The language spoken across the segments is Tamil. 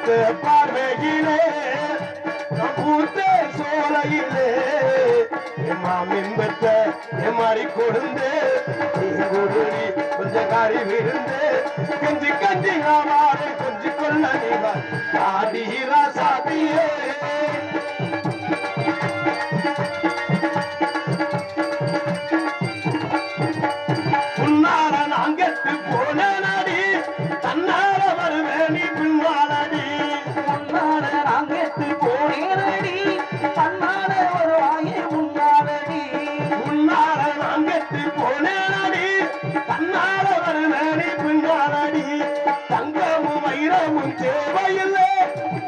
பார்த்த பார்வையிலே பூத்த சோலையிலே மாமின்பத்த மாறி கொடுந்து கொஞ்சம் காரி விழுந்து கஞ்சி கஞ்சி ஆவாரு கொஞ்சி கொள்ள நீவார் ஆடிரா சாதியே உன்னால நாங்கட்டு போன நாடி தன்னால வருவேணி பின்னாடி முன்னால நாங்கட்டு போனேனடி தன்னால வருவாயே முன்னாலடி உன்னால நாங்கட்டு போன நாடி தன்னால வருவேணி பின்னாடி தங்கமும் வைரமும் தேவையில்லை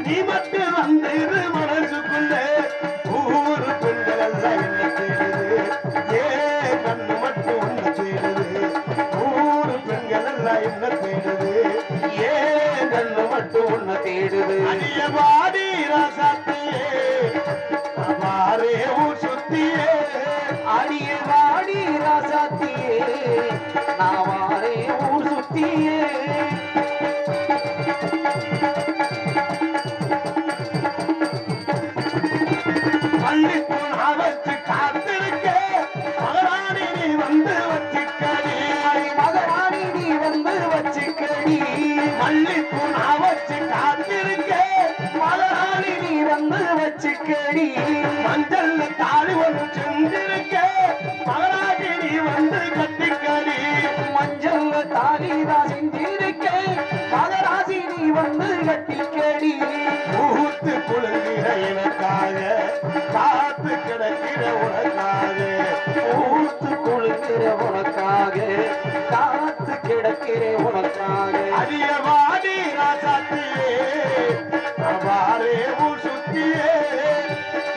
நீ மட்டும் வந்திரு மனசுக்குள்ளே ஊரு பெண்கள் எல்லாம் என்ன தேடுது ஏ கண்ணு மட்டும் ஒண்ணு தேடுது ஊரு பெண்கள் எல்லாம் என்ன தேடுது ஏ கண்ணு மட்டும் ஒண்ணு தேடுது அடிய வாடி ராசாத்தியே அவாரே ஊர் சுத்தியே அடிய வாடி ராசாத்தியே நான் வாரே ஊர் சுத்தியே பள்ளிப்பூன் அவச்சு காத்திருக்க மகராணி நீ வந்து வச்சுக்கடி மகராணி நீ வந்து வச்சுக்கடி பள்ளிப்பூன் அவச்சு காத்திருக்க மகராணி நீ வந்து வச்சுக்கடி மஞ்சள் தாலி ஒன்று செஞ்சிருக்க மகராணி நீ வந்து கட்டிக்கடி மஞ்சள் தாலிதான் செஞ்சிருக்கேன் மகராசி நீ வந்து கட்டிக்கடி ஊத்து குழுங்கிற எனக்காக காத்து கிடக்கிற உனக்காக ஊத்து குழுங்கிற உனக்காக காத்து கிடக்கிற உனக்காக அடிய வாடி ராசாத்தியே அவாரே ஊர் சுத்தியே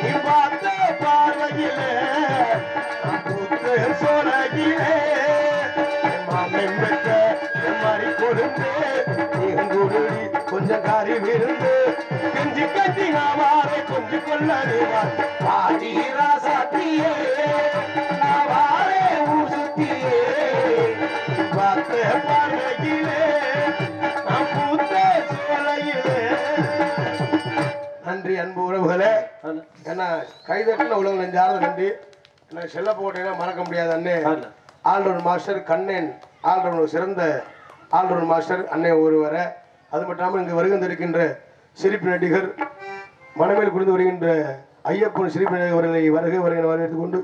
நீ பார்த்த பார்வையிலே பூத்து சோழகிலே மாமன் பெற்ற மாறி கொடுத்து எங்குருடி கொஞ்சம் காரி விருந்து கஞ்சி கஞ்சி நாவாரை கொஞ்சம் கொள்ளறிவார் பாடி ராசாத்தியே நாவாரே ஊர் சுத்தியே பார்த்த பார்வையிலே நான் பூத்த சோலையிலே. நன்றி அன்பு உறவுகளே. ஏன்னா கைதட்டின உலகம் நெஞ்சார்ந்த நன்றி. எனக்கு செல்ல போட்டீங்கன்னா மறக்க முடியாது அண்ணே. ஆல்ரவுண்ட் மாஸ்டர் கண்ணன் ஆல்ரவுண்ட் சிறந்த ஆல்ரவுண்ட் மாஸ்டர் அண்ணே ஒருவரை. அது மட்டும் இல்லாமல் இங்கு வருகின்றிருக்கின்ற சிரிப்பு நடிகர் மனமேல் குடிந்து வருகின்ற ஐயப்பன் சிரிப்பு நடிகர் அவர்களை வருகை வரவேற்றுக் கொண்டு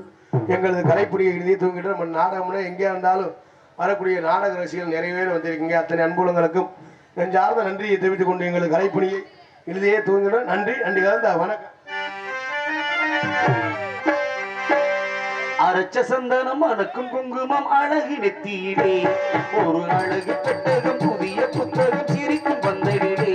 எங்களது கலைப்பிடியை எழுதி தூங்கிட்டு நம்ம நாடகம்னா எங்கே இருந்தாலும் வரக்கூடிய நாடக ரசிகர்கள் நிறைய பேர் வந்திருக்கீங்க. அத்தனை அன்புலங்களுக்கும் நெஞ்சார்ந்த நன்றியை தெரிவித்துக் கொண்டு எங்களது கலைப்பணியை எழுதியே தூங்கிடும். நன்றி நன்றி கலந்த வணக்கம். அரைச்ச சந்தனம் அணக்கும் குங்குமம் அழகு நெத்தியிலே ஒரு அழகு பெட்டகம் புதிய புத்தகம் சிரிக்கும் பந்தலிலே